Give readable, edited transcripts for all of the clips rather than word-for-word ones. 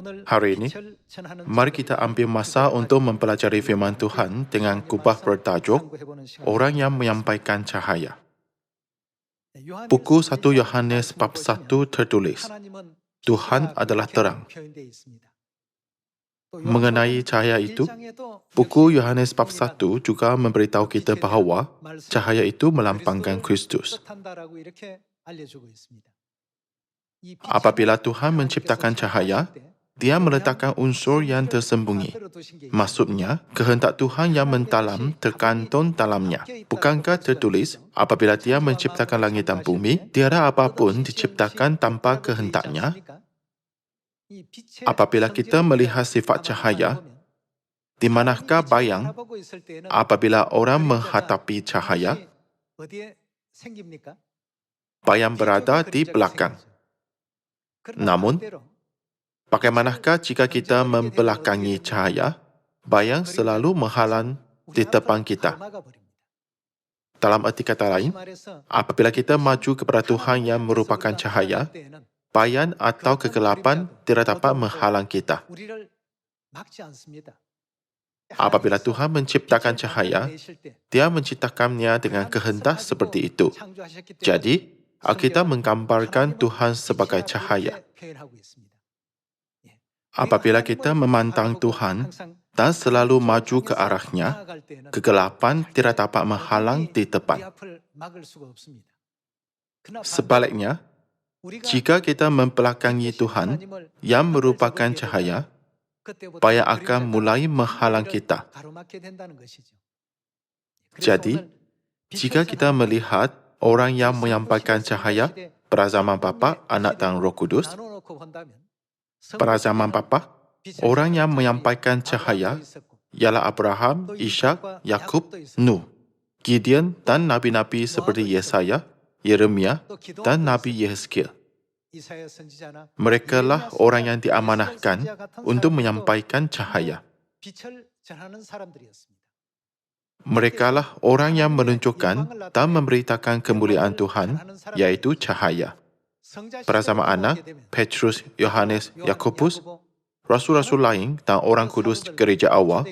Hari ini, mari kita ambil masa untuk mempelajari firman Tuhan dengan kubah bertajuk Orang yang Menyampaikan Cahaya. Buku 1 Yohanes bab 1 tertulis, Tuhan adalah terang. Mengenai cahaya itu, buku Yohanes bab 1 juga memberitahu kita bahawa cahaya itu melampangkan Kristus. Apabila Tuhan menciptakan cahaya, Dia meletakkan unsur yang tersembunyi. Maksudnya, kehendak Tuhan yang mendalam terkandung dalamnya. Bukankah tertulis, apabila Dia menciptakan langit dan bumi, tiada apapun diciptakan tanpa kehendaknya? Apabila kita melihat sifat cahaya, di manakah bayang apabila orang menghadapi cahaya? Bayang berada di belakang. Namun, bagaimanakah jika kita membelakangi cahaya? Bayang selalu menghalang di depan kita. Dalam arti kata lain, apabila kita maju kepada Tuhan yang merupakan cahaya, bayang atau kegelapan tidak dapat menghalang kita. Apabila Tuhan menciptakan cahaya, Dia menciptakannya dengan kehendak seperti itu. Jadi, Alkitab menggambarkan Tuhan sebagai cahaya. Apabila kita memandang Tuhan dan selalu maju ke arahnya, kegelapan tidak dapat menghalang di depan. Sebaliknya, jika kita membelakangi Tuhan yang merupakan cahaya, bayang akan mulai menghalang kita. Jadi, jika kita melihat orang yang menyampaikan cahaya pada zaman Bapa, Anak dan Roh Kudus, pada zaman Bapa, orang yang menyampaikan cahaya ialah Abraham, Ishak, Yakub, Nuh, Gideon dan nabi-nabi seperti Yesaya, Yeremia dan Nabi Yehezkiel. Mereka lah orang yang diamanahkan untuk menyampaikan cahaya. Mereka lah orang yang menunjukkan dan memberitakan kemuliaan Tuhan, yaitu cahaya. Pada zaman Anak, Petrus, Yohanes, Yakobus, rasul-rasul lain dan orang kudus gereja awal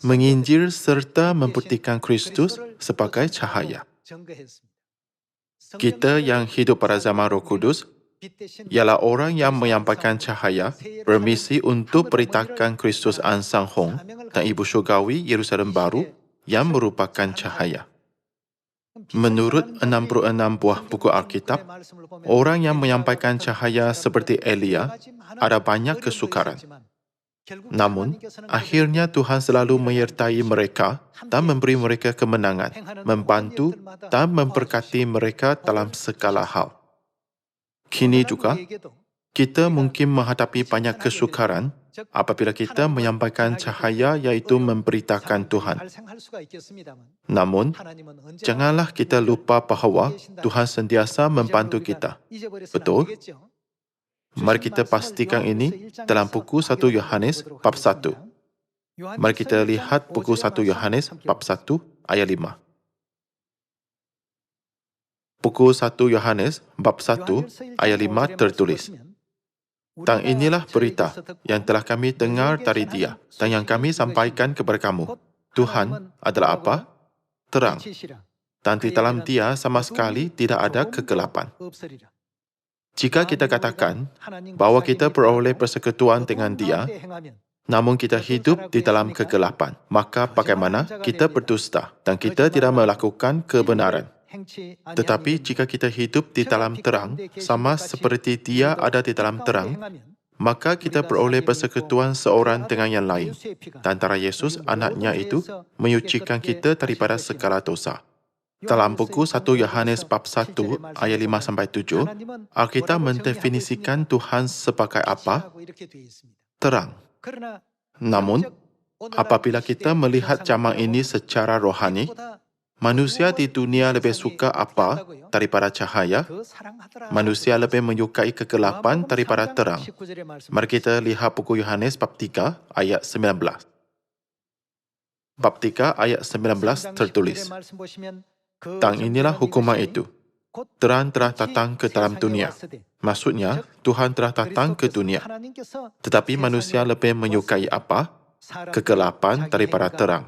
menginjil serta membuktikan Kristus sebagai cahaya. Kita yang hidup pada zaman Roh Kudus ialah orang yang menyampaikan cahaya bermisi untuk beritakan Kristus Ansang Hong dan Ibu Syurgawi Yerusalem Baru yang merupakan cahaya. Menurut 66 buah buku Alkitab, orang yang menyampaikan cahaya seperti Elia ada banyak kesukaran. Namun, akhirnya Tuhan selalu menyertai mereka dan memberi mereka kemenangan, membantu dan memberkati mereka dalam segala hal. Kini juga, kita mungkin menghadapi banyak kesukaran apabila kita menyampaikan cahaya iaitu memberitakan Tuhan. Namun, janganlah kita lupa bahawa Tuhan sentiasa membantu kita. Betul? Mari kita pastikan ini dalam buku 1 Yohanes bab 1. Mari kita lihat buku 1 Yohanes bab 1 ayat 5. Buku 1 Yohanes bab 1 ayat 5 tertulis, Dan inilah berita yang telah kami dengar dari Dia dan yang kami sampaikan kepada kamu. Tuhan adalah apa? Terang. Dan di dalam Dia sama sekali tidak ada kegelapan. Jika kita katakan bahawa kita beroleh persekutuan dengan Dia, namun kita hidup di dalam kegelapan, maka bagaimana kita berdusta dan kita tidak melakukan kebenaran. Tetapi jika kita hidup di dalam terang, sama seperti Dia ada di dalam terang, maka kita beroleh persekutuan seorang dengan yang lain. Dan antara Yesus, anaknya itu, menyucikan kita daripada segala dosa. Dalam buku 1 Yohanes bab 1 ayat 5-7, Alkitab mendefinisikan Tuhan sebagai apa? Terang. Namun, apabila kita melihat zaman ini secara rohani, manusia di dunia lebih suka apa daripada cahaya? Manusia lebih menyukai kegelapan daripada terang. Mari kita lihat buku Yohanes bab 3 ayat 19. Bab 3 ayat 19 tertulis, Dan inilah hukuman itu. terang telah datang ke dalam dunia. Maksudnya, Tuhan telah datang ke dunia. Tetapi manusia lebih menyukai apa? Kegelapan daripada terang.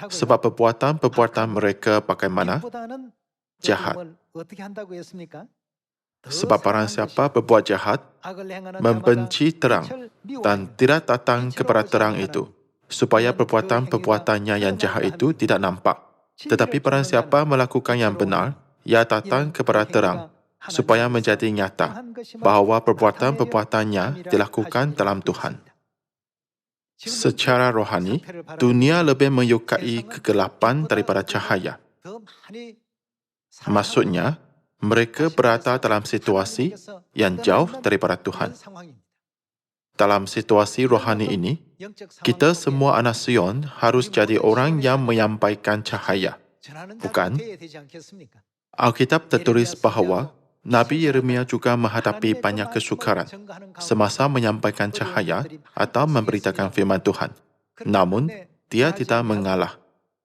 Sebab perbuatan mereka bagaimana? Jahat. Sebab barang siapa berbuat jahat, membenci terang dan tidak datang kepada terang itu, supaya perbuatan-perbuatannya yang jahat itu tidak nampak. Tetapi barang siapa melakukan yang benar, ia datang kepada terang, supaya menjadi nyata bahawa perbuatan-perbuatannya dilakukan dalam Tuhan. Secara rohani, dunia lebih menyukai kegelapan daripada cahaya. Maksudnya, mereka berada dalam situasi yang jauh daripada Tuhan. Dalam situasi rohani ini, kita semua anak Sion harus jadi orang yang menyampaikan cahaya. Bukan? Alkitab tertulis bahawa Nabi Yeremia juga menghadapi banyak kesukaran semasa menyampaikan cahaya atau memberitakan firman Tuhan. Namun, dia tidak mengalah.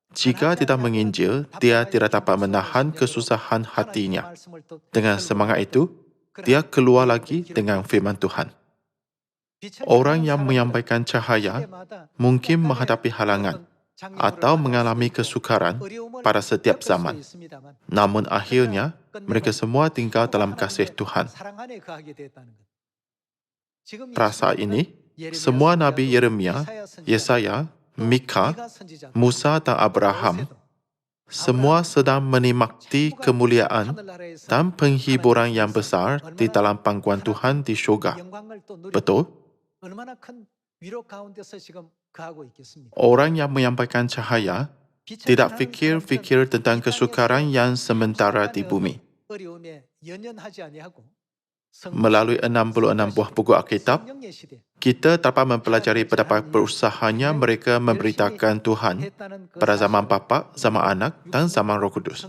Jika tidak menginjil, dia tidak dapat menahan kesusahan hatinya. Dengan semangat itu, dia keluar lagi dengan firman Tuhan. Orang yang menyampaikan cahaya mungkin menghadapi halangan atau mengalami kesukaran pada setiap zaman. Namun akhirnya, mereka semua tinggal dalam kasih Tuhan. Pada saat ini, semua Nabi Yeremia, Yesaya, Mika, Musa dan Abraham, semua sedang menikmati kemuliaan dan penghiburan yang besar di dalam pangkuan Tuhan di syurga. Betul? Orang yang menyampaikan cahaya tidak fikir-fikir tentang kesukaran yang sementara di bumi. Melalui 66 buah buku Alkitab, kita dapat mempelajari betapa berusahanya mereka memberitakan Tuhan pada zaman Bapa, zaman Anak dan zaman Roh Kudus.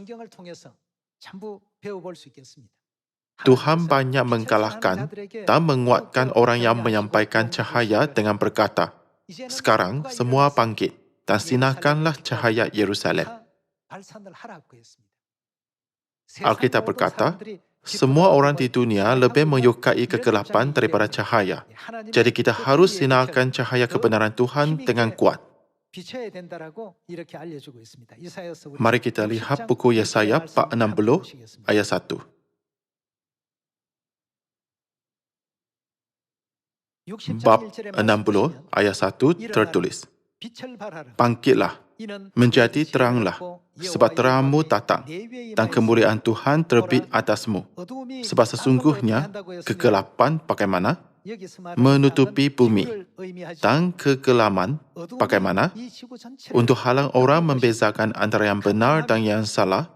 Tuhan banyak menggalakkan dan menguatkan orang yang menyampaikan cahaya dengan berkata, "Sekarang semua bangkit dan sinarkanlah cahaya Yerusalem." Alkitab berkata, semua orang di dunia lebih menyukai kegelapan daripada cahaya. Jadi kita harus sinarkan cahaya kebenaran Tuhan dengan kuat. Mari kita lihat buku Yesaya bab 60 ayat 1. Bab 60 ayat 1 tertulis, "Bangkitlah, menjadi teranglah, sebab terangmu datang, dan kemuliaan Tuhan terbit atasmu. Sebab sesungguhnya kegelapan bagaimana? Menutupi bumi, dan kegelaman bagaimana? Untuk halang orang membezakan antara yang benar dan yang salah,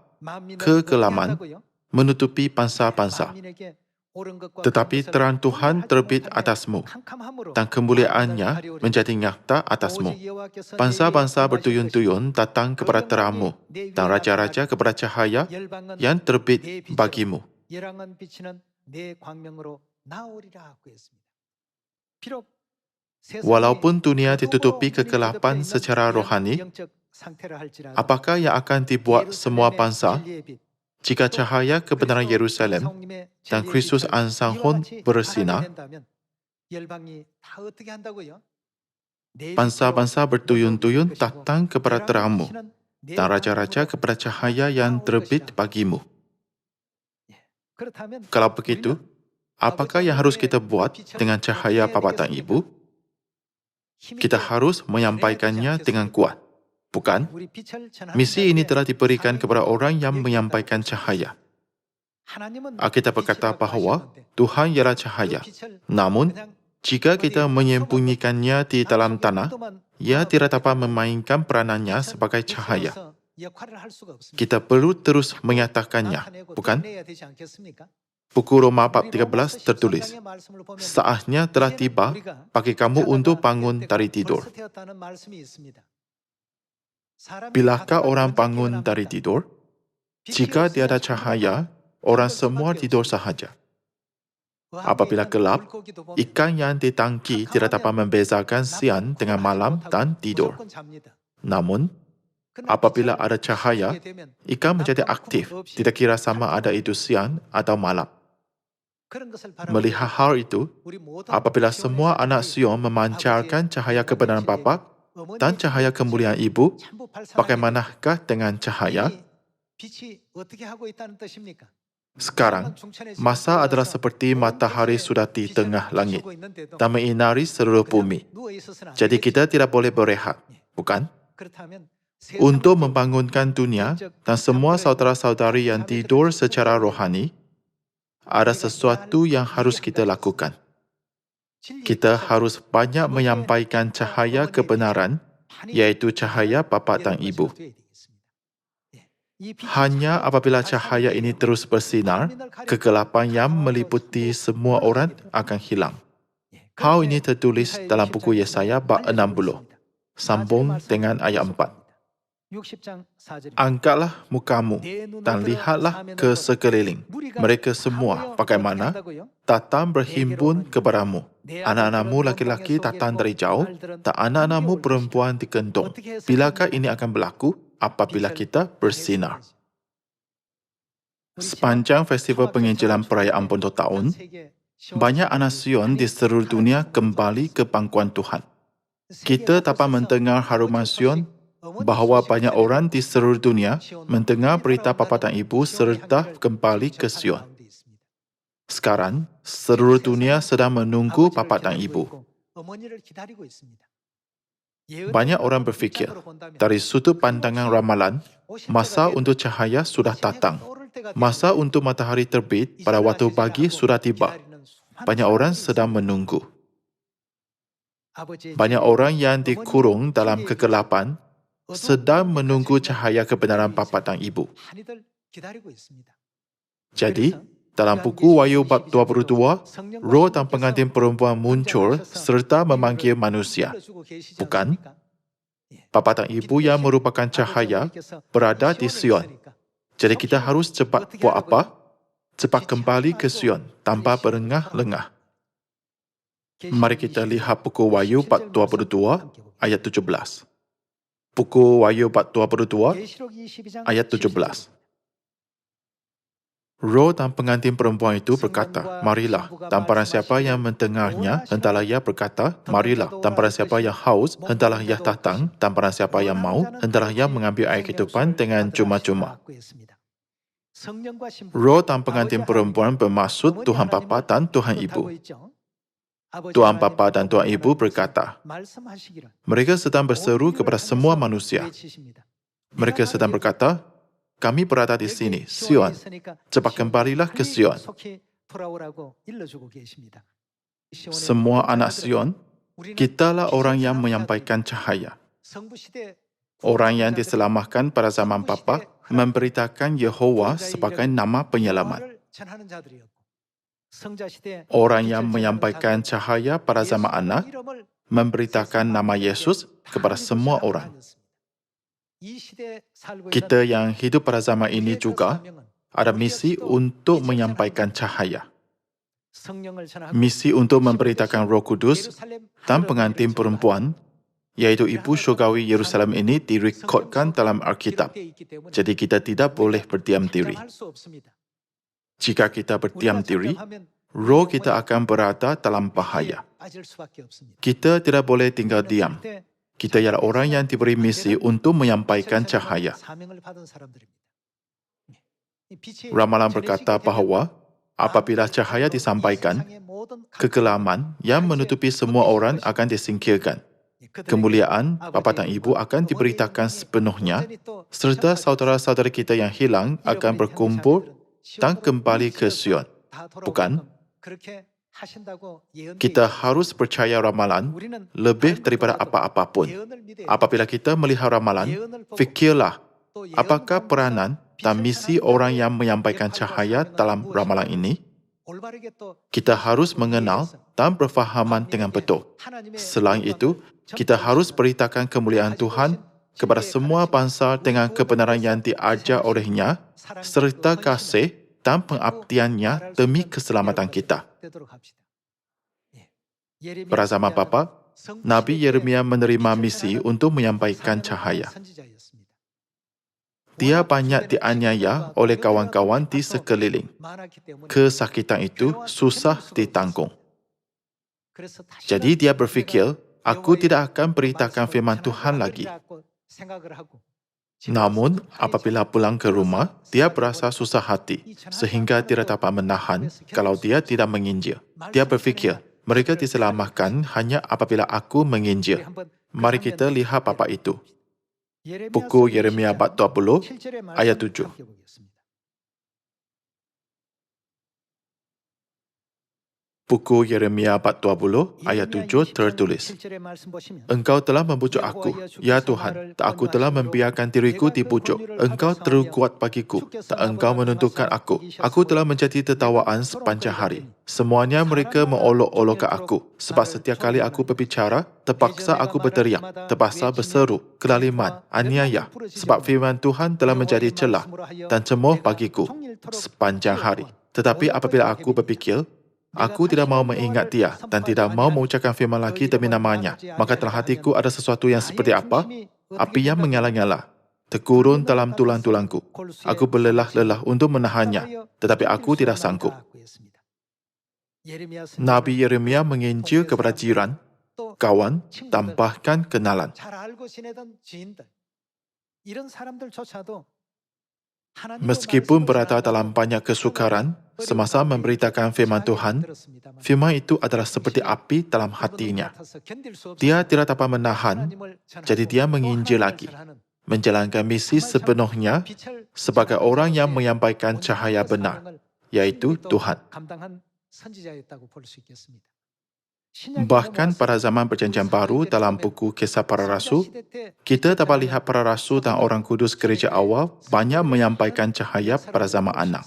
kegelaman menutupi bangsa-bangsa. Tetapi terang Tuhan terbit atasmu, dan kemuliaannya menjadi nyata atasmu. Bangsa-bangsa bertuyun-tuyun datang kepada terangmu, dan raja-raja kepada cahaya yang terbit bagimu." Walaupun dunia ditutupi kegelapan secara rohani, apakah yang akan dibuat semua bangsa jika cahaya kebenaran Yerusalem dan Kristus Ansang-hon bersinar? Bangsa-bangsa bertuyun-tuyun datang kepada terangmu, dan raja-raja kepada cahaya yang terbit bagimu. Kalau begitu, apakah yang harus kita buat dengan cahaya Bapa dan Ibu? Kita harus menyampaikannya dengan kuat, bukan? Misi ini telah diberikan kepada orang yang menyampaikan cahaya. Alkitab berkata bahawa Tuhan ialah cahaya. Namun, jika kita menyembunyikannya di dalam tanah, ia tidak dapat memainkan peranannya sebagai cahaya. Kita perlu terus menyatakannya, bukan? Buku Roma bab 13 tertulis, "Saatnya telah tiba bagi kamu untuk bangun dari tidur." Bilakah orang bangun dari tidur? Jika tiada cahaya, orang semua tidur sahaja. Apabila gelap, ikan yang ditangki tidak dapat membezakan siang dengan malam dan tidur. Namun, Apabila ada cahaya, ikan menjadi aktif, tidak kira sama ada itu siang atau malam. Melihat hal itu, apabila semua anak sion memancarkan cahaya kebenaran Bapa dan cahaya kemuliaan Ibu, bagaimanakah dengan cahaya? Sekarang, masa adalah seperti matahari sudah di tengah langit dan menyinari seluruh bumi. Jadi kita tidak boleh berehat, bukan? Untuk membangunkan dunia dan semua saudara-saudari yang tidur secara rohani, ada sesuatu yang harus kita lakukan. Kita harus banyak menyampaikan cahaya kebenaran, yaitu cahaya Bapa dan Ibu. Hanya apabila cahaya ini terus bersinar, kegelapan yang meliputi semua orang akan hilang. Hal ini tertulis dalam buku Yesaya bab 60, sambung dengan ayat 4. Angkatlah mukamu dan lihatlah ke sekeliling. Mereka semua bagaimana datang berhimpun kepadamu. Anak-anakmu laki-laki datang dari jauh dan anak-anakmu perempuan digendong. Bilakah ini akan berlaku? Apabila kita bersinar. Sepanjang festival penginjilan perayaan Bontot Tahun, banyak anak Sion di seluruh dunia kembali ke pangkuan Tuhan. Kita dapat mendengar haruman Sion bahawa banyak orang di seluruh dunia mendengar berita Bapa dan Ibu serta kembali ke Sion. Sekarang, seluruh dunia sedang menunggu Bapa dan Ibu. Banyak orang berfikir, dari sudut pandangan ramalan, masa untuk cahaya sudah datang. Masa untuk matahari terbit pada waktu pagi sudah tiba. Banyak orang sedang menunggu. Banyak orang yang dikurung dalam kegelapan sedang menunggu cahaya kebenaran Bapa dan Ibu. Jadi, dalam buku Wahyu bab 22, roh dan pengantin perempuan muncul serta memanggil manusia. Bukan? Bapa dan Ibu yang merupakan cahaya berada di Sion. Jadi kita harus cepat buat apa? Cepat kembali ke Sion tanpa berengah-lengah. Mari kita lihat buku Wahyu bab 22 ayat 17. Buku Wahyu bab 22 ayat 17. Roh dan pengantin perempuan itu berkata, marilah. Dan barang siapa yang mendengarnya, hendaklah ia berkata, marilah. Dan barang siapa yang haus, hendaklah ia datang. Dan barang siapa yang mau, hendaklah ia mengambil air kehidupan dengan cuma-cuma. Roh dan pengantin perempuan bermaksud Tuhan Bapa dan Tuhan Ibu. Tuhan Bapa dan Tuhan Ibu berkata, mereka sedang berseru kepada semua manusia. Mereka sedang berkata, kami berada di sini, Sion. Cepat kembalilah ke Sion. Semua anak Sion, kitalah orang yang menyampaikan cahaya. Orang yang diselamatkan pada zaman Bapa memberitakan Yehova sebagai nama penyelamat. Orang yang menyampaikan cahaya pada zaman anak memberitakan nama Yesus kepada semua orang. Kita yang hidup pada zaman ini juga ada misi untuk menyampaikan cahaya. Misi untuk memberitakan Roh Kudus dan pengantin perempuan, yaitu Ibu Syurgawi Yerusalem ini direkodkan dalam Alkitab. Jadi kita tidak boleh berdiam diri. Jika kita berdiam diri, roh kita akan berada dalam bahaya. Kita tidak boleh tinggal diam. Kita ialah orang yang diberi misi untuk menyampaikan cahaya. Ramalan berkata bahawa apabila cahaya disampaikan, kegelapan yang menutupi semua orang akan disingkirkan. Kemuliaan Bapa dan Ibu akan diberitakan sepenuhnya, serta saudara-saudara kita yang hilang akan berkumpul dan kembali ke Sion. Bukan? Kita harus percaya ramalan lebih daripada apa-apapun. Apabila kita melihat ramalan, fikirlah apakah peranan dan misi orang yang menyampaikan cahaya dalam ramalan ini. Kita harus mengenal dan berfahaman dengan betul. Selain itu, kita harus beritakan kemuliaan Tuhan kepada semua bangsa dengan kebenaran yang diajar olehnya, serta kasih dan pengabdiannya demi keselamatan kita. Pada zaman Bapa, Nabi Yeremia menerima misi untuk menyampaikan cahaya. Dia banyak dianiaya oleh kawan-kawan di sekeliling. Kesakitan itu susah ditanggung. Jadi dia berfikir, aku tidak akan beritakan firman Tuhan lagi. Namun, apabila pulang ke rumah, dia berasa susah hati, sehingga tidak dapat menahan kalau dia tidak menginjil. Dia berfikir, mereka diselamatkan hanya apabila aku menginjil. Mari kita lihat bapa itu. Buku Yeremia bab 20, ayat 7. Buku Yeremia bab 20, ayat 7 tertulis, Engkau telah membujuk aku, ya Tuhan, tak aku telah membiarkan diriku dibujuk. Engkau terlalu kuat bagiku, tak engkau menuntunkan aku. Aku telah menjadi tertawaan sepanjang hari. Semuanya mereka mengolok-olokkan aku, sebab setiap kali aku berbicara, terpaksa aku berteriak, terpaksa berseru, kelaliman, aniaya, sebab firman Tuhan telah menjadi celah dan cemoh bagiku sepanjang hari. Tetapi apabila aku berfikir, aku tidak mahu mengingat dia dan tidak mahu mengucapkan firman lagi demi namanya. Maka dalam hatiku ada sesuatu yang seperti apa? Api yang menyala-nyala, terkurun dalam tulang-tulangku. Aku berlelah-lelah untuk menahannya, tetapi aku tidak sanggup. Nabi Yeremia menginjil kepada jiran, kawan, dan bahkan kenalan. Meskipun berada dalam banyak kesukaran, semasa memberitakan firman Tuhan, firman itu adalah seperti api dalam hatinya. Dia tidak dapat menahan, jadi dia menginjil lagi, menjalankan misi sepenuhnya sebagai orang yang menyampaikan cahaya benar, yaitu Tuhan. Bahkan pada zaman Perjanjian Baru dalam buku Kisah Para Rasul, kita dapat lihat para rasul dan orang kudus gereja awal banyak menyampaikan cahaya pada zaman Anang.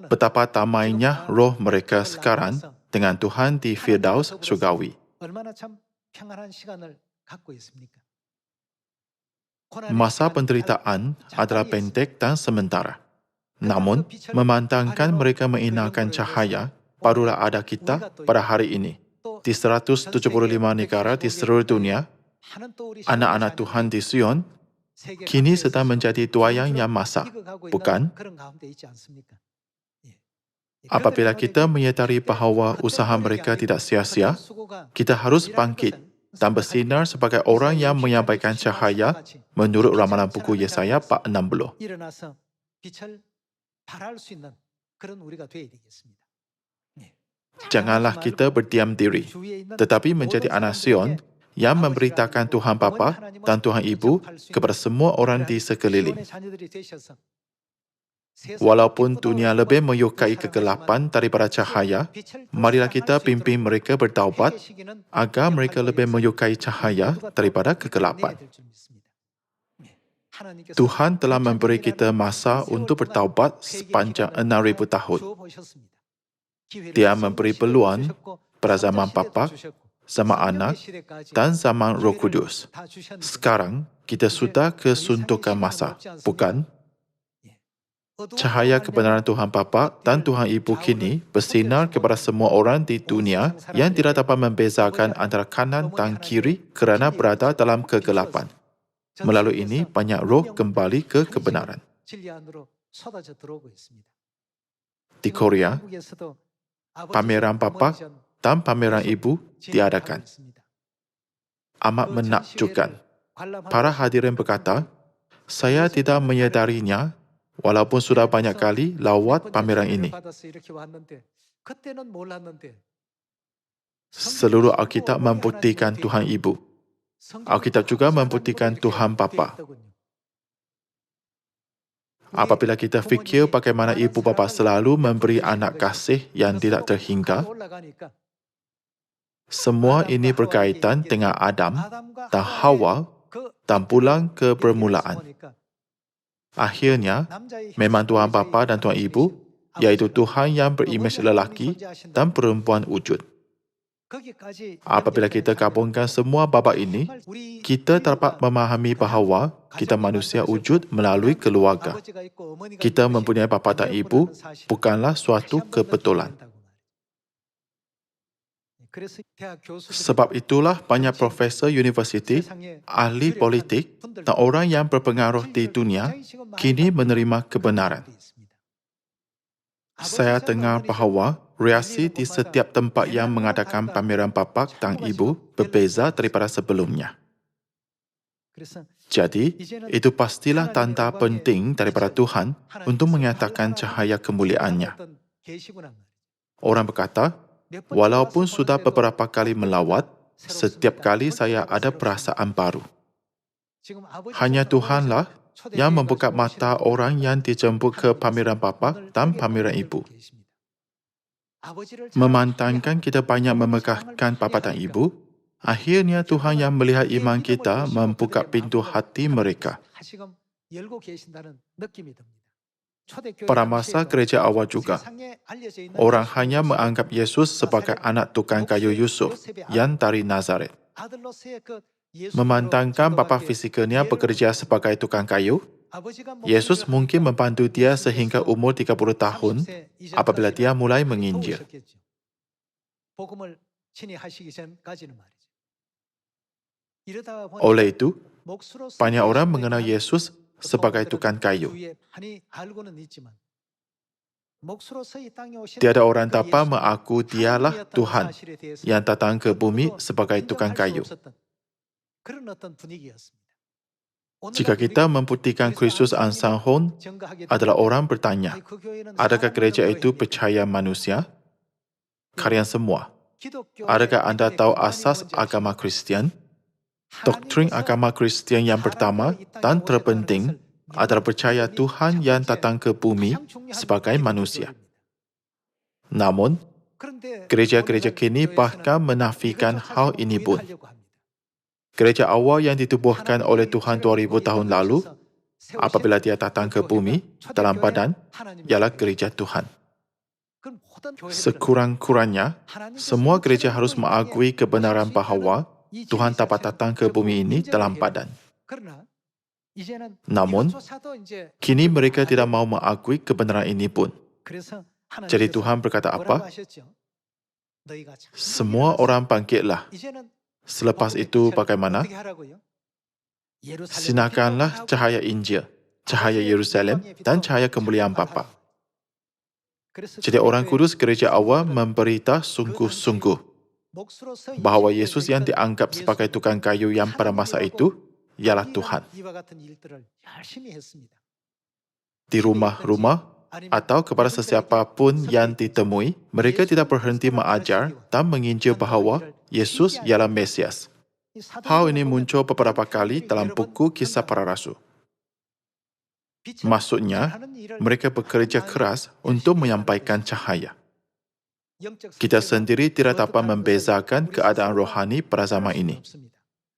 Betapa damainya roh mereka sekarang dengan Tuhan di Firdaus Surgawi. Masa penderitaan adalah pendek dan sementara. Namun, memandangkan mereka menginalkan cahaya, barulah ada kita pada hari ini. Di 175 negara di seluruh dunia, anak-anak Tuhan di Sion kini sedang menjadi tuayang yang masak, bukan? Apabila kita menyadari bahawa usaha mereka tidak sia-sia, kita harus bangkit dan bersinar sebagai orang yang menyampaikan cahaya menurut ramalan buku Yesaya bab 60. Janganlah kita berdiam diri, tetapi menjadi anak Sion yang memberitakan Tuhan Bapa dan Tuhan Ibu kepada semua orang di sekeliling. Walaupun dunia lebih menyukai kegelapan daripada cahaya, marilah kita pimpin mereka bertaubat agar mereka lebih menyukai cahaya daripada kegelapan. Tuhan telah memberi kita masa untuk bertaubat sepanjang 6,000 tahun. Dia memberi peluang pada zaman Bapa, zaman Anak, dan zaman Roh Kudus. Sekarang, kita sudah kesuntukan masa, bukan? Cahaya kebenaran Tuhan Bapa dan Tuhan Ibu kini bersinar kepada semua orang di dunia yang tidak dapat membezakan antara kanan dan kiri kerana berada dalam kegelapan. Melalui ini, banyak roh kembali ke kebenaran. Di Korea, pameran Bapa dan pameran Ibu diadakan. Amat menakjubkan. Para hadirin berkata, saya tidak menyadarinya walaupun sudah banyak kali lawat pameran ini. Seluruh Alkitab membuktikan Tuhan Ibu. Alkitab juga membuktikan Tuhan Bapa. Apabila kita fikir bagaimana ibu bapa selalu memberi anak kasih yang tidak terhingga, semua ini berkaitan dengan Adam dan Hawa dan pulang ke permulaan. Akhirnya, memang Tuhan Bapa dan Tuhan Ibu, iaitu Tuhan yang berimej lelaki dan perempuan wujud. Apabila kita gabungkan semua babak ini, kita dapat memahami bahawa kita manusia wujud melalui keluarga. Kita mempunyai bapa dan ibu bukanlah suatu kebetulan. Sebab itulah banyak profesor universiti, ahli politik, dan orang yang berpengaruh di dunia kini menerima kebenaran. Saya dengar bahawa reaksi di setiap tempat yang mengadakan pameran bapa dan ibu berbeza daripada sebelumnya. Jadi, itu pastilah tanda penting daripada Tuhan untuk menyatakan cahaya kemuliaannya. Orang berkata, walaupun sudah beberapa kali melawat, setiap kali saya ada perasaan baru. Hanya Tuhanlah yang membuka mata orang yang dijemput ke pameran bapa dan pameran ibu. Memandangkan kita banyak memegahkan bapa dan ibu, akhirnya Tuhan yang melihat iman kita membuka pintu hati mereka. Pada masa gereja awal juga, orang hanya menganggap Yesus sebagai anak tukang kayu Yusuf yang dari Nazaret. Memandangkan bapa fisikalnya bekerja sebagai tukang kayu, Yesus mungkin membantu dia sehingga umur 30 tahun apabila dia mulai menginjil. Oleh itu, banyak orang mengenal Yesus sebagai tukang kayu. Tiada orang dapat mengaku dialah Tuhan yang datang ke bumi sebagai tukang kayu. Jika kita membuktikan Kristus Ansanghon, adalah orang bertanya, adakah gereja itu percaya manusia? Kalian semua, adakah anda tahu asas agama Kristian? Doktrin agama Kristian yang pertama dan terpenting adalah percaya Tuhan yang datang ke bumi sebagai manusia. Namun, gereja-gereja kini bahkan menafikan hal ini pun. Gereja awal yang ditubuhkan oleh Tuhan 2000 tahun lalu, apabila dia datang ke bumi dalam badan, ialah gereja Tuhan. Sekurang-kurangnya, semua gereja harus mengakui kebenaran bahawa Tuhan dapat datang ke bumi ini dalam badan. Namun, kini mereka tidak mau mengakui kebenaran ini pun. Jadi Tuhan berkata apa? Semua orang bangkitlah. Selepas itu bagaimana? Sinarkanlah cahaya Injil, cahaya Yerusalem dan cahaya kemuliaan Bapa. Jadi orang kudus gereja awal memberita sungguh-sungguh bahawa Yesus yang dianggap sebagai tukang kayu yang pada masa itu ialah Tuhan. Di rumah-rumah atau kepada sesiapa pun yang ditemui, mereka tidak berhenti mengajar dan menginjil bahawa Yesus ialah Mesias. Hal ini muncul beberapa kali dalam buku Kisah Para Rasul. Maksudnya, mereka bekerja keras untuk menyampaikan cahaya. Kita sendiri tidak dapat membezakan keadaan rohani pada zaman ini.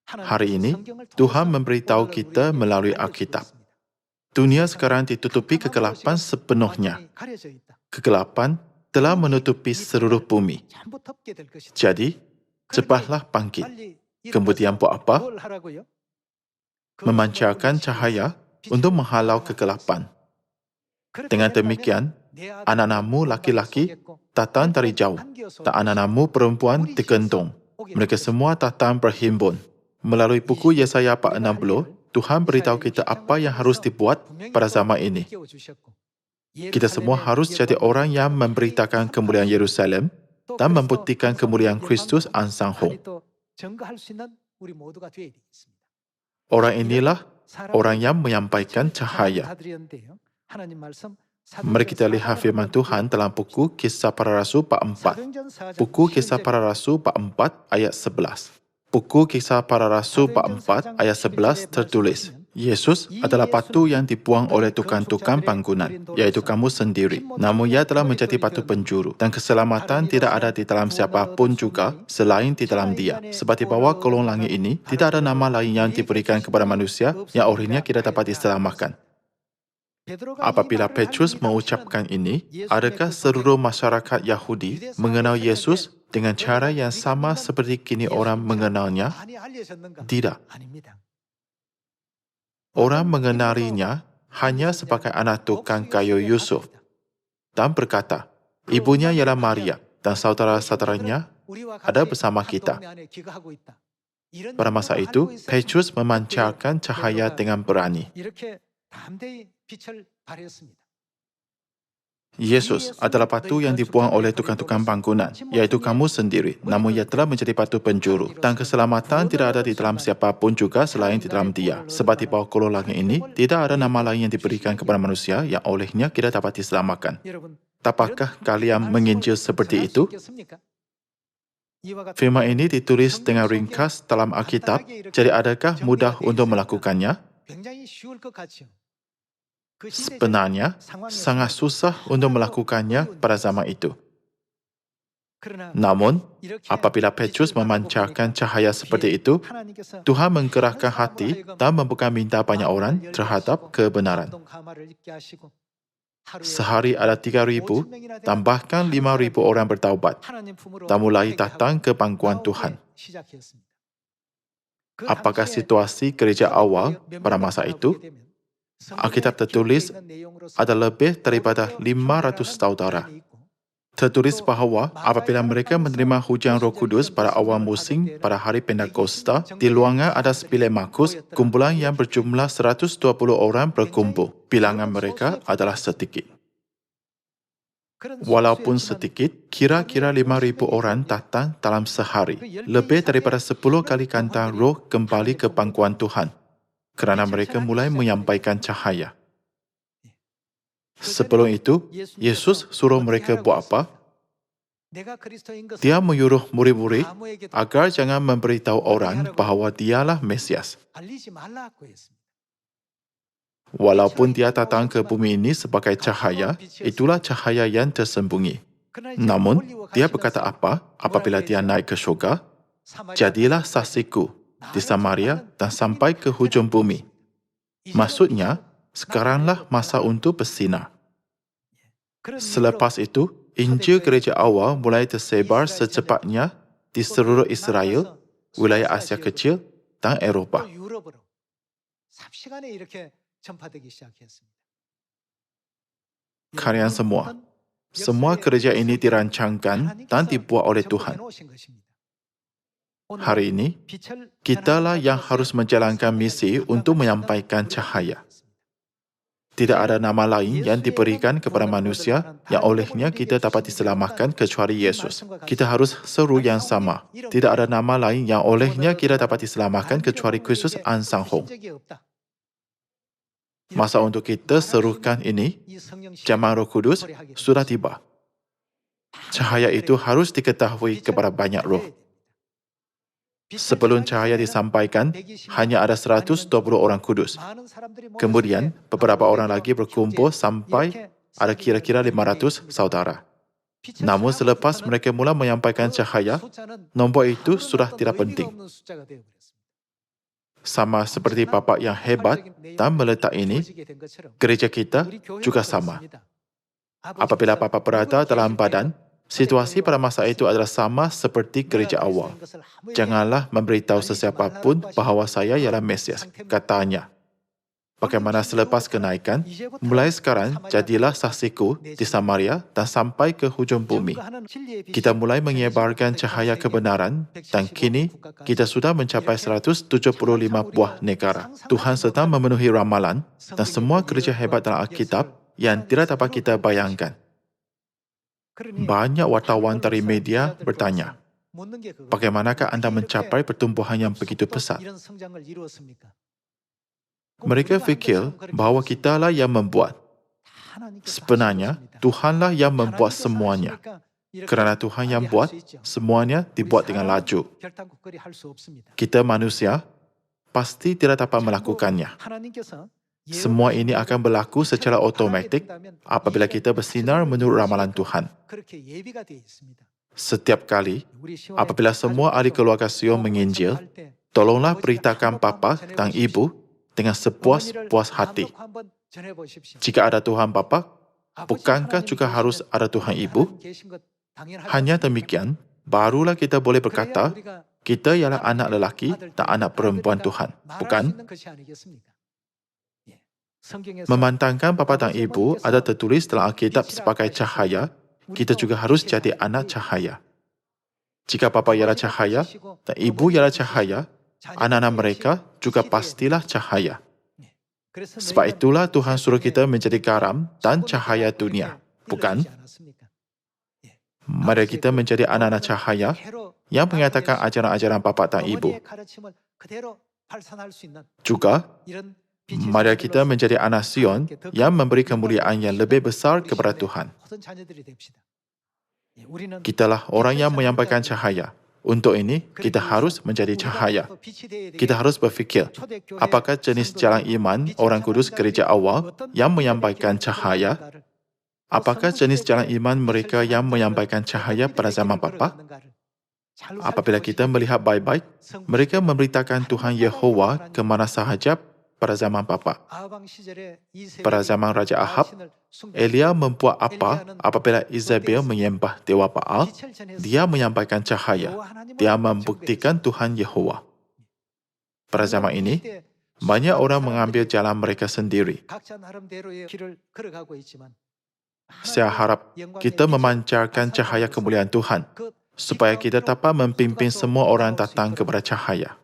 Hari ini, Tuhan memberitahu kita melalui Alkitab. Dunia sekarang ditutupi kegelapan sepenuhnya. Kegelapan telah menutupi seluruh bumi. Jadi, cepatlah bangkit. Kemudian buat apa? Memancarkan cahaya untuk menghalau kegelapan. Dengan demikian, anak-anakmu laki-laki datang dari jauh, dan anak-anakmu perempuan digendong. Mereka semua datang berhimpun. Melalui buku Yesaya 460, Tuhan beritahu kita apa yang harus dibuat pada zaman ini. Kita semua harus jadi orang yang memberitakan kemuliaan Yerusalem dan membuktikan kemuliaan Kristus Ansanghon. Orang inilah orang yang menyampaikan cahaya. Mari kita lihat firman Tuhan dalam buku Kisah Para Rasul bab 4. Buku Kisah Para Rasul bab 4 ayat 11. Buku Kisah Para Rasul bab 4 ayat 11 tertulis, Yesus adalah batu yang dibuang oleh tukang-tukang bangunan, iaitu kamu sendiri. Namun ia telah menjadi batu penjuru, dan keselamatan tidak ada di dalam siapapun juga selain di dalam dia. Sebab di bawah kolong langit ini, tidak ada nama lain yang diberikan kepada manusia yang olehnya kita dapat diselamatkan. Apabila Petrus mengucapkan ini, adakah seluruh masyarakat Yahudi mengenal Yesus dengan cara yang sama seperti kini orang mengenalnya? Tidak. Orang mengenalinya hanya sebagai anak tukang kayu Yusuf dan berkata, ibunya ialah Maria, dan saudara-saudaranya ada bersama kita. Pada masa itu, Petrus memancarkan cahaya dengan berani. Yesus adalah batu yang dibuang oleh tukang-tukang bangunan, iaitu kamu sendiri. Namun ia telah menjadi batu penjuru. Dan keselamatan tidak ada di dalam siapapun juga selain di dalam Dia. Sebab di bawah kolong langit ini, tidak ada nama lain yang diberikan kepada manusia yang olehnya kita dapat diselamatkan. Tapatkah kalian menginjil seperti itu? Firman ini ditulis dengan ringkas dalam Alkitab, jadi adakah mudah untuk melakukannya? Sebenarnya, sangat susah untuk melakukannya pada zaman itu. Namun, apabila Petrus memancarkan cahaya seperti itu, Tuhan menggerakkan hati dan membuka minda banyak orang terhadap kebenaran. Sehari ada 3,000 dan bahkan 5,000 orang bertaubat dan mulai datang ke pangkuan Tuhan. Apakah situasi gereja awal pada masa itu? Alkitab tertulis ada lebih daripada 500 saudara. Tertulis bahawa apabila mereka menerima hujan Roh Kudus pada awal musim pada hari Pentakosta, di luangan ada 9 Markus, kumpulan yang berjumlah 120 orang berkumpul. Bilangan mereka adalah sedikit. Walaupun sedikit, kira-kira 5,000 orang datang dalam sehari. Lebih daripada 10 kali ganda Roh kembali ke pangkuan Tuhan, kerana mereka mulai menyampaikan cahaya. Sebelum itu, Yesus suruh mereka buat apa? Dia menyuruh murid-murid agar jangan memberitahu orang bahawa dialah Mesias. Walaupun dia datang ke bumi ini sebagai cahaya, itulah cahaya yang tersembunyi. Namun, dia berkata apa apabila dia naik ke syurga? Jadilah saksiku di Samaria dan sampai ke hujung bumi. Maksudnya, sekaranglah masa untuk bersinar. Selepas itu, Injil gereja awal mulai tersebar secepatnya di seluruh Israel, wilayah Asia Kecil dan Eropah. Kalian semua gereja ini dirancangkan dan dibuat oleh Tuhan. Hari ini, kitalah yang harus menjalankan misi untuk menyampaikan cahaya. Tidak ada nama lain yang diberikan kepada manusia yang olehnya kita dapat diselamatkan kecuali Yesus. Kita harus seru yang sama. Tidak ada nama lain yang olehnya kita dapat diselamatkan kecuali Kristus Ansang Hong. Masa untuk kita serukan ini, zaman Roh Kudus sudah tiba. Cahaya itu harus diketahui kepada banyak roh. Sebelum cahaya disampaikan, hanya ada 120 orang kudus. Kemudian, beberapa orang lagi berkumpul sampai ada kira-kira 500 saudara. Namun selepas mereka mula menyampaikan cahaya, nombor itu sudah tidak penting. Sama seperti Bapa yang hebat dan meletak ini, gereja kita juga sama. Apabila Bapa berada dalam badan, situasi pada masa itu adalah sama seperti gereja awal. Janganlah memberitahu sesiapa pun bahawa saya ialah Mesias, katanya. Bagaimana selepas kenaikan, mulai sekarang jadilah saksiku di Samaria dan sampai ke hujung bumi. Kita mulai menyebarkan cahaya kebenaran dan kini kita sudah mencapai 175 buah negara. Tuhan sedang memenuhi ramalan dan semua gereja hebat dalam Alkitab yang tidak dapat kita bayangkan. Banyak wartawan dari media bertanya, bagaimanakah anda mencapai pertumbuhan yang begitu pesat? Mereka fikir bahawa kitalah yang membuat. Sebenarnya, Tuhanlah yang membuat semuanya. Kerana Tuhan yang buat, semuanya dibuat dengan laju. Kita manusia pasti tidak dapat melakukannya. Semua ini akan berlaku secara otomatik apabila kita bersinar menurut ramalan Tuhan. Setiap kali, apabila semua ahli keluarga Sion menginjil, tolonglah beritakan bapa dan ibu dengan sepuas-puas hati. Jika ada Tuhan bapa, bukankah juga harus ada Tuhan ibu? Hanya demikian, barulah kita boleh berkata, kita ialah anak lelaki dan anak perempuan Tuhan, bukan? Memandangkan bapa dan ibu ada tertulis dalam Alkitab sebagai cahaya kita juga harus jadi anak cahaya. Jika bapa ialah cahaya dan ibu ialah cahaya, anak-anak mereka juga pastilah cahaya. Sebab itulah Tuhan suruh kita menjadi garam dan cahaya dunia, bukan? Mari kita menjadi anak-anak cahaya yang mengatakan ajaran-ajaran bapa dan ibu. Juga, mari kita menjadi anak Sion yang memberi kemuliaan yang lebih besar kepada Tuhan. Kitalah orang yang menyampaikan cahaya. Untuk ini, kita harus menjadi cahaya. Kita harus berfikir, apakah jenis jalan iman orang kudus gereja awal yang menyampaikan cahaya? Apakah jenis jalan iman mereka yang menyampaikan cahaya pada zaman Bapa? Apabila kita melihat baik-baik, mereka memberitakan Tuhan Yehova ke mana sahaja pada zaman Bapa. Pada zaman Raja Ahab, Elia membuat apa apabila Izabel menyembah Dewa Baal? Dia menyampaikan cahaya. Dia membuktikan Tuhan Yehova. Pada zaman ini, banyak orang mengambil jalan mereka sendiri. Saya harap kita memancarkan cahaya kemuliaan Tuhan, supaya kita dapat memimpin semua orang datang kepada cahaya.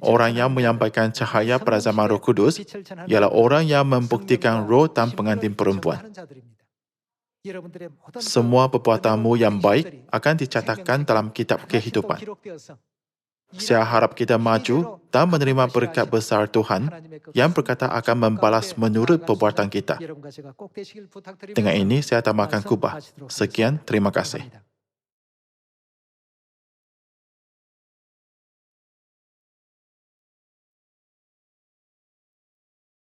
Orang yang menyampaikan cahaya pada zaman Roh Kudus ialah orang yang membuktikan roh dan pengantin perempuan. Semua perbuatanmu yang baik akan dicatatkan dalam kitab kehidupan. Saya harap kita maju dan menerima berkat besar Tuhan yang berkata akan membalas menurut perbuatan kita. Dengan ini, saya tamatkan khutbah. Sekian, terima kasih.